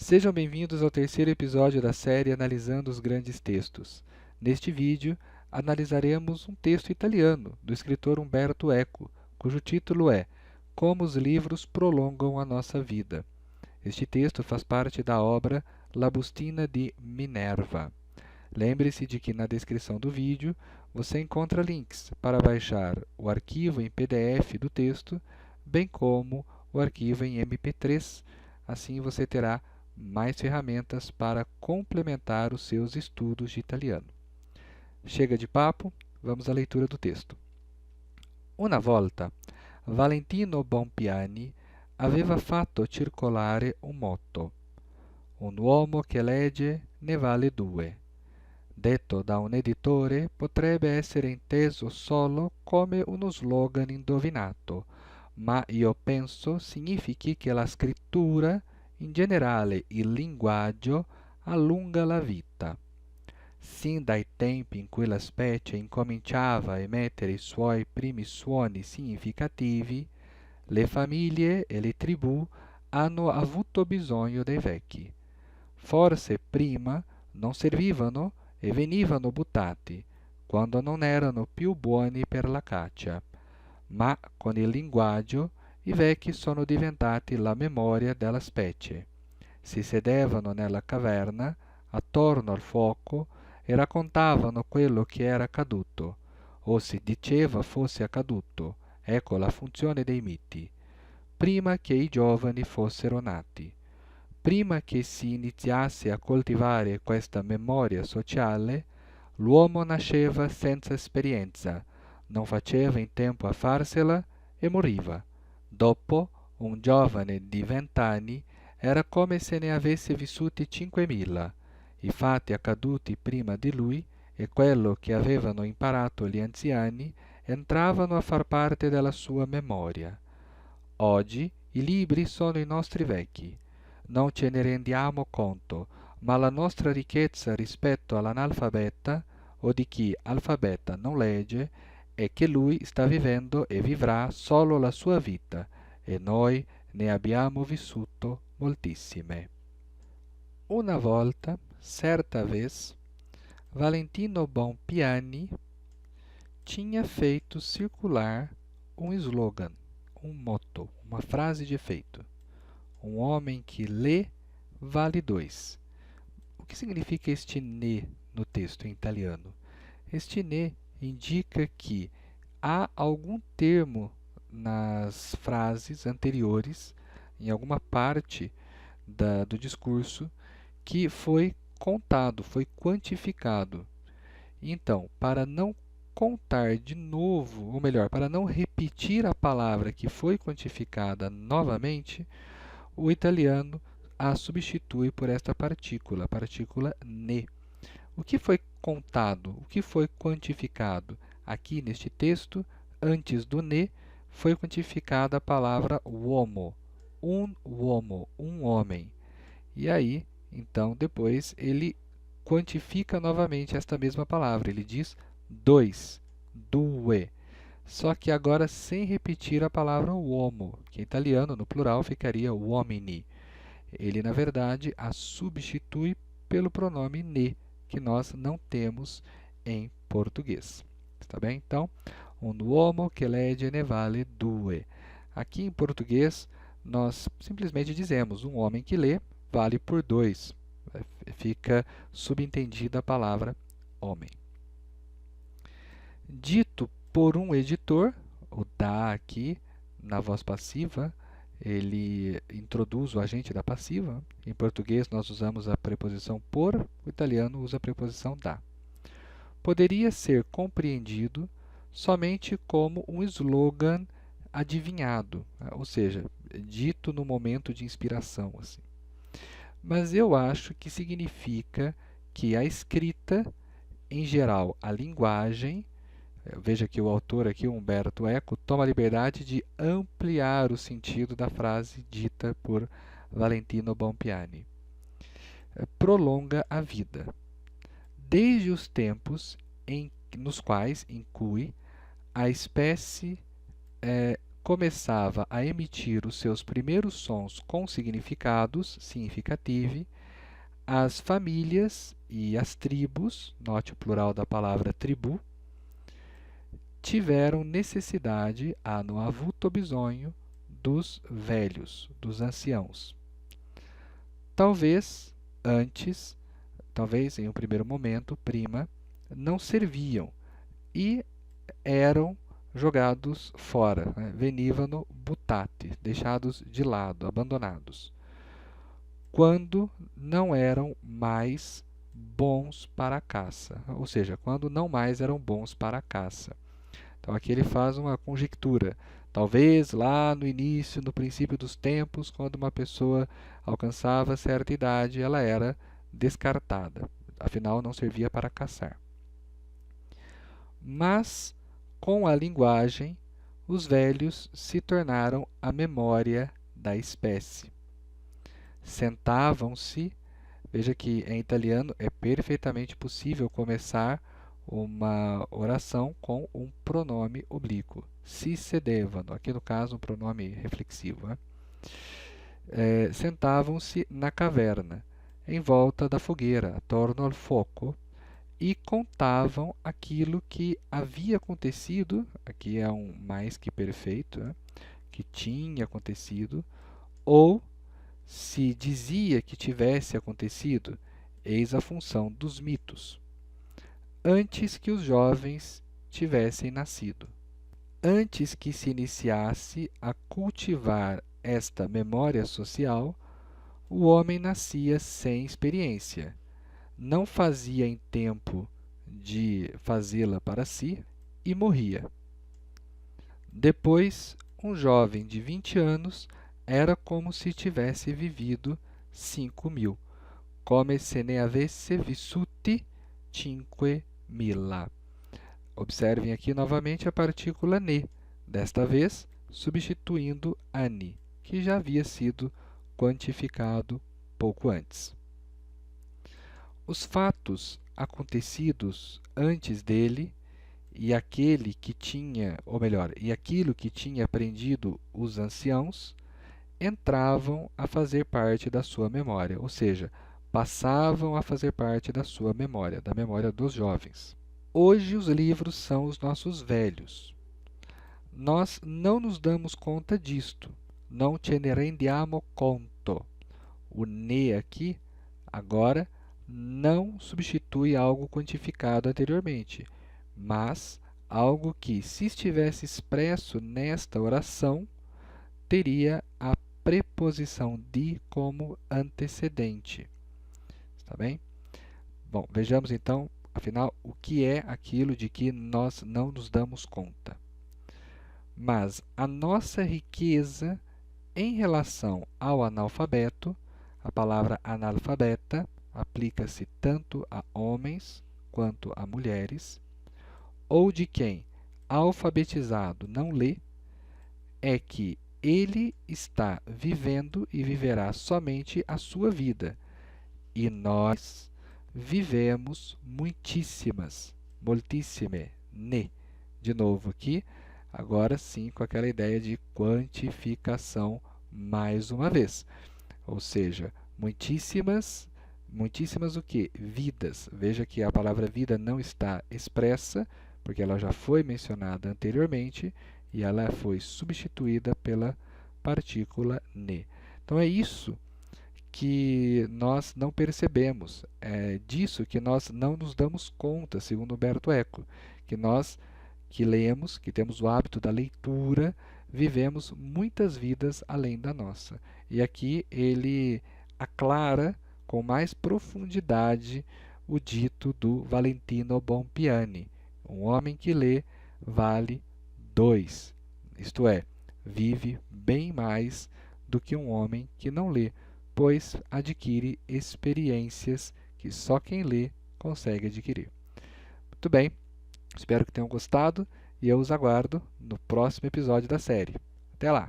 Sejam bem-vindos ao terceiro episódio da série Analisando os Grandes Textos. Neste vídeo, analisaremos um texto italiano do escritor Umberto Eco, cujo título é Como os livros prolongam a nossa vida. Este texto faz parte da obra La Bustina di Minerva. Lembre-se de que na descrição do vídeo você encontra links para baixar o arquivo em PDF do texto, bem como o arquivo em MP3. Assim você terá mais ferramentas para complementar os seus estudos de italiano. Chega de papo, vamos à leitura do texto. Una volta, Valentino Bompiani aveva fatto circolare un motto: un uomo che legge ne vale due. Detto da un editore, potrebbe essere inteso solo come uno slogan indovinato, ma io penso significhi che la scrittura, in generale il linguaggio, allunga la vita. Sin dai tempi in cui la specie incominciava a emettere i suoi primi suoni significativi, le famiglie e le tribù hanno avuto bisogno dei vecchi. Forse prima non servivano e venivano buttati, quando non erano più buoni per la caccia. Ma con il linguaggio i vecchi sono diventati la memoria della specie. Si sedevano nella caverna, attorno al fuoco, e raccontavano quello che era accaduto, o si diceva fosse accaduto. Ecco la funzione dei miti. Prima che i giovani fossero nati. Prima che si iniziasse a coltivare questa memoria sociale, l'uomo nasceva senza esperienza, non faceva in tempo a farsela e moriva. Dopo, un giovane di 20 anni era come se ne avesse vissuti 5.000. I fatti accaduti prima di lui e quello che avevano imparato gli anziani entravano a far parte della sua memoria. Oggi i libri sono i nostri vecchi. Non ce ne rendiamo conto, ma la nostra ricchezza rispetto all'analfabeta o di chi alfabeta non legge è che lui sta vivendo e vivrà solo la sua vita e noi ne abbiamo vissuto moltissime. Una volta, certa vez, Valentino Bompiani tinha feito circular um slogan, um motto, uma frase de efeito. Um homem que lê vale dois. O que significa este ne no texto em italiano? Este ne indica que há algum termo nas frases anteriores, em alguma parte do discurso, que foi contado, foi quantificado. Então, para não contar de novo, ou melhor, para não repetir a palavra que foi quantificada novamente, o italiano a substitui por esta partícula, a partícula ne. O que foi contado, o que foi quantificado? Aqui neste texto, antes do ne, foi quantificada a palavra uomo, um homem. E aí, então, depois ele quantifica novamente esta mesma palavra, ele diz dois, due. Só que agora sem repetir a palavra uomo, que em italiano, no plural, ficaria uomini. Ele, na verdade, a substitui pelo pronome ne, que nós não temos em português. Está bem? Então, un uomo che legge ne vale due. Aqui em português, nós simplesmente dizemos um homem que lê vale por dois. Fica subentendida a palavra homem. Dito por um editor, o da aqui, na voz passiva, ele introduz o agente da passiva. Em português, nós usamos a preposição por, o italiano usa a preposição da. Poderia ser compreendido somente como um slogan adivinhado, ou seja, dito no momento de inspiração. Assim. Mas eu acho que significa que a escrita, em geral, a linguagem, veja que o autor aqui, Umberto Eco, toma a liberdade de ampliar o sentido da frase dita por Valentino Bompiani. Prolonga a vida. Desde os tempos nos quais inclui a espécie começava a emitir os seus primeiros sons com significados, significativi, as famílias e as tribos, note o plural da palavra tribu, tiveram necessidade, hanno avuto bisogno, dos velhos, dos anciãos. Talvez antes, talvez em um primeiro momento, prima, não serviam e eram jogados fora, né? Venivano buttati, deixados de lado, abandonados, quando não eram mais bons para a caça, ou seja, quando não mais eram bons para a caça. Então aqui ele faz uma conjectura. Talvez lá no início, no princípio dos tempos, quando uma pessoa alcançava certa idade, ela era descartada, afinal não servia para caçar. Mas, com a linguagem, os velhos se tornaram a memória da espécie. Sentavam-se, veja que em italiano é perfeitamente possível começar uma oração com um pronome oblíquo. Si sedevano, aqui no caso um pronome reflexivo, né? Sentavam-se na caverna, em volta da fogueira, attorno al fuoco, e contavam aquilo que havia acontecido, aqui é um mais que perfeito, né? Que tinha acontecido, ou se dizia que tivesse acontecido, eis a função dos mitos, antes que os jovens tivessem nascido. Antes que se iniciasse a cultivar esta memória social, o homem nascia sem experiência. Não fazia em tempo de fazê-la para si e morria. Depois, um jovem de 20 anos era como se tivesse vivido 5.000, come se ne avesse vissuti 5.000. Observem aqui novamente a partícula ne, desta vez substituindo ani, que já havia sido quantificado pouco antes. Os fatos acontecidos antes dele e aquele que tinha, ou melhor, e aquilo que tinha aprendido os anciãos, entravam a fazer parte da sua memória, ou seja, passavam a fazer parte da sua memória, da memória dos jovens. Hoje os livros são os nossos velhos. Nós não nos damos conta disto, não ce ne rendiamo conto. O ne aqui, agora, não substitui algo quantificado anteriormente, mas algo que, se estivesse expresso nesta oração, teria a preposição de como antecedente. Está bem? Bom, vejamos então, afinal, o que é aquilo de que nós não nos damos conta. Mas a nossa riqueza em relação ao analfabeto, a palavra analfabeta aplica-se tanto a homens quanto a mulheres, ou de quem, alfabetizado, não lê, é que ele está vivendo e viverá somente a sua vida, e nós vivemos muitíssimas, moltissime, ne. De novo aqui, agora sim com aquela ideia de quantificação mais uma vez. Ou seja, muitíssimas, muitíssimas o quê? Vidas. Veja que a palavra vida não está expressa, porque ela já foi mencionada anteriormente, e ela foi substituída pela partícula ne. Então é isso que nós não percebemos, é disso que nós não nos damos conta, segundo Umberto Eco, que nós que lemos, que temos o hábito da leitura, vivemos muitas vidas além da nossa. E aqui ele aclara com mais profundidade o dito do Valentino Bompiani: um homem que lê vale 2, isto é, vive bem mais do que um homem que não lê, pois adquire experiências que só quem lê consegue adquirir. Muito bem, espero que tenham gostado e eu os aguardo no próximo episódio da série. Até lá!